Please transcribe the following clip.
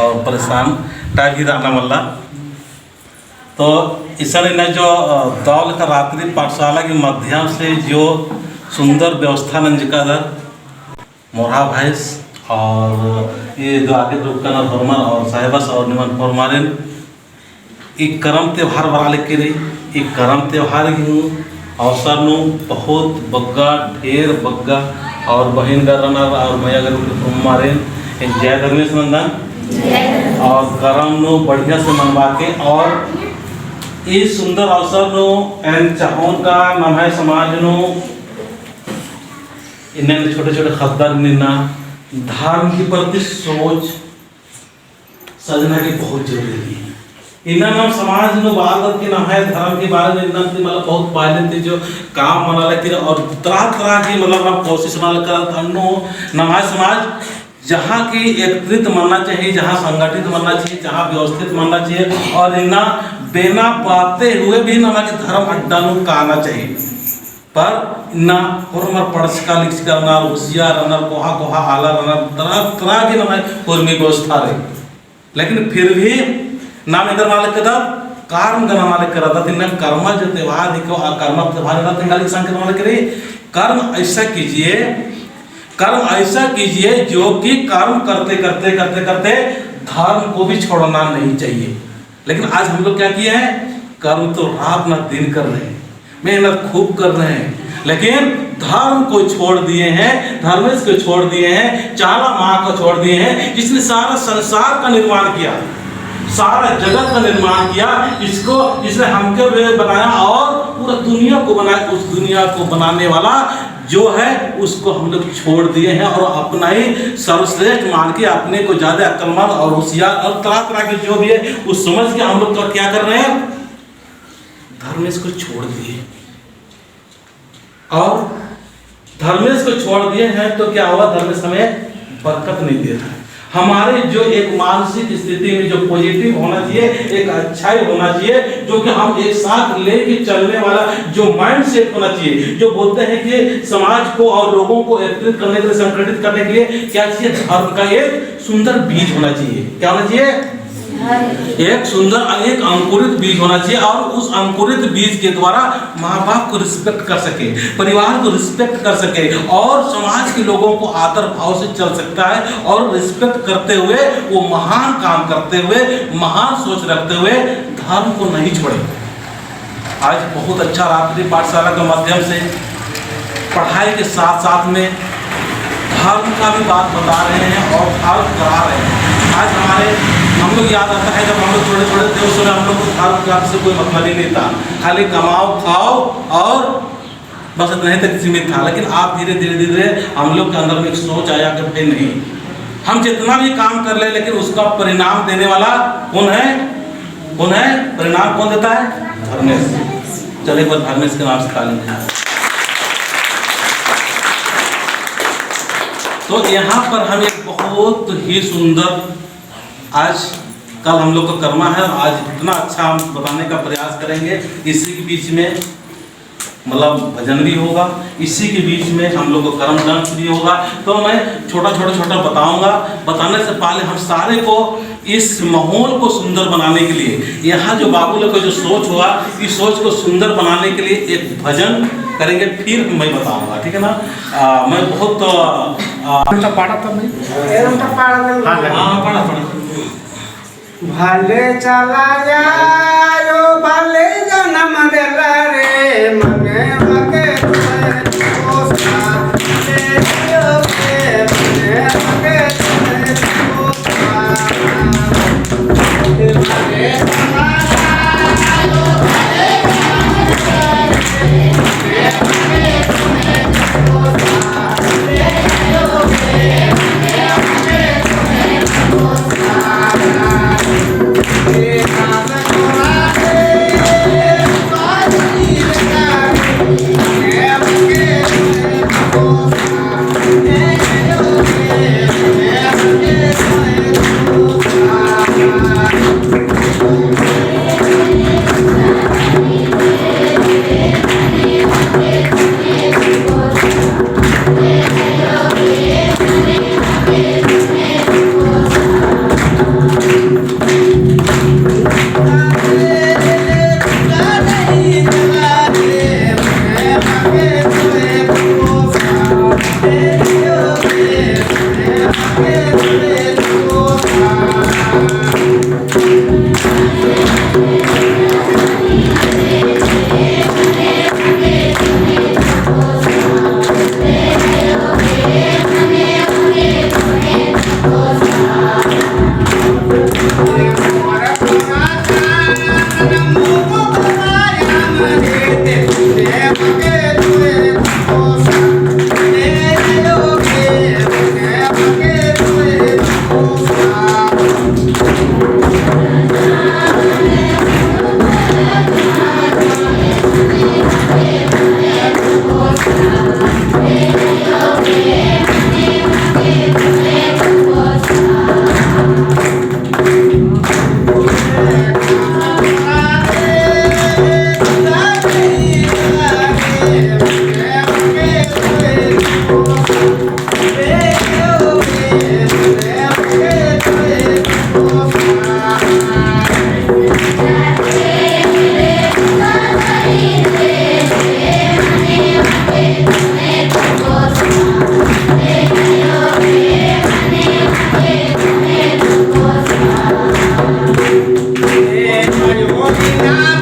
और परेशान टाइप ही रहना वाला। तो इसने जो दौल का रात्रि पाठशाला के माध्यम से जो सुंदर व्यवस्था नंजकादर मोरा भैंस और ये जो आगे दुकान फॉर्मर और साहेबस और निमन फॉर्मरिन एक करम त्यौहार बना लेके रही एक करम त्यौहार ही अवसर नु बहुत बग्गा ढेर बग्गा और बहन रनर और मैया गर फॉर्मरिन जय धर्मेश नंदन और करम नु बढ़िया से मनवा के और इस सुंदर अवसर नु एन चाहों का नाम है समाज नु इन्हें छोटे छोटे खद्दार निना धर्म की प्रति सोच सजना की बहुत जरूरी है। इन्हें नाम समाज में बात के नाम है धर्म के बारे में मतलब बहुत पहले थे जो काम मना लेकिन और तरह तरह की मतलब हम कोशिश कर नमाज समाज जहाँ की एकत्रित मानना चाहिए, जहाँ संगठित मानना चाहिए, जहाँ व्यवस्थित मानना चाहिए और इन्ना बिना बातें हुए भी ना कि धर्म अड्डा का आना चाहिए पर ना फॉर्मर पढ़ का लिख करना होशियार रनर कोहा कोहा आला रनर तरह तरह की ना फॉर्मी व्यवस्था रही लेकिन फिर भी नाम इधर मालिक कदा कर्म गना मालिक करा था तिन कर्म जो त्यौहार दिखो कर्म त्यौहार था तिन संकेत मालिक करे कर्म ऐसा कीजिए जो कि कर्म करते करते करते करते धर्म को भी छोड़ना नहीं चाहिए। लेकिन आज हम लोग क्या किए हैं कर्म तो रात ना दिन कर रहे हैं मेहनत खूब कर रहे हैं लेकिन धर्म को छोड़ दिए हैं धर्मेश को छोड़ दिए हैं चाला माँ को छोड़ दिए हैं जिसने सारा संसार का निर्माण किया सारा जगत का निर्माण किया इसको इसने हमको बनाया और पूरा दुनिया को बनाया उस दुनिया को बनाने वाला जो है उसको हम लोग छोड़ दिए हैं और अपना ही सर्वश्रेष्ठ मान के अपने को ज्यादा अक्लमंद और होशियार और तरह तरह के जो भी है उस समझ के हम लोग क्या कर रहे हैं धर्मेश को छोड़ दिए और धर्मेश को छोड़ दिए हैं तो क्या हुआ धर्मेश हमें बरकत नहीं दे रहा है। हमारे जो एक मानसिक स्थिति में जो पॉजिटिव होना चाहिए एक अच्छाई होना चाहिए जो कि हम एक साथ लेके चलने वाला जो माइंड सेट होना चाहिए जो बोलते हैं कि समाज को और लोगों को एकत्रित करने के लिए संगठित करने के लिए क्या चाहिए धर्म का एक सुंदर बीज होना चाहिए। क्या होना चाहिए एक सुंदर एक अंकुरित बीज होना चाहिए और उस अंकुरित बीज के द्वारा माँ बाप को रिस्पेक्ट कर सके परिवार को रिस्पेक्ट कर सके और समाज के लोगों को आदर भाव से चल सकता है और रिस्पेक्ट करते हुए वो महान काम करते हुए महान सोच रखते हुए धर्म को नहीं छोड़े। आज बहुत अच्छा रात्रि पाठशाला के माध्यम से पढ़ाई के साथ साथ में धर्म का भी बात बता रहे हैं और धर्म करा रहे हैं। आज हमारे हम लोग याद आता है जब हम लोग छोटे छोटे थे उस समय हम लोग को धर्म से कोई मतलब ही नहीं था खाली कमाओ खाओ और बस इतना ही तक सीमित था। लेकिन आप धीरे धीरे धीरे हम लोग के अंदर में एक सोच आया कि भाई नहीं हम जितना भी काम कर ले लेकिन उसका परिणाम देने वाला कौन है परिणाम कौन देता है धर्मेश। चलिए एक बार धर्मेश के नाम से ताली। तो यहाँ पर हम एक बहुत ही सुंदर आज कल हम लोग का कर्मा है आज इतना अच्छा हम बताने का प्रयास करेंगे। इसी के बीच में मतलब भजन भी होगा इसी के बीच में हम लोग को कर्म डांस भी होगा। तो मैं छोटा बताऊंगा। बताने से पहले हम सारे को इस माहौल को सुंदर बनाने के लिए यहाँ जो बाबू लोग का जो सोच हुआ इस सोच को सुंदर बनाने के लिए एक भजन करेंगे फिर मैं बताऊंगा ठीक है ना। मैं बहुत भले चला जायो भले जन्म देला रे मने मके दोस्ता ले जियो के मने मके दोस्ता भले चला जायो भले जन्म देला रे मने मके दोस्ता ले जियो के मने मके दोस्ता एक नाम तोरा रे गोविंदा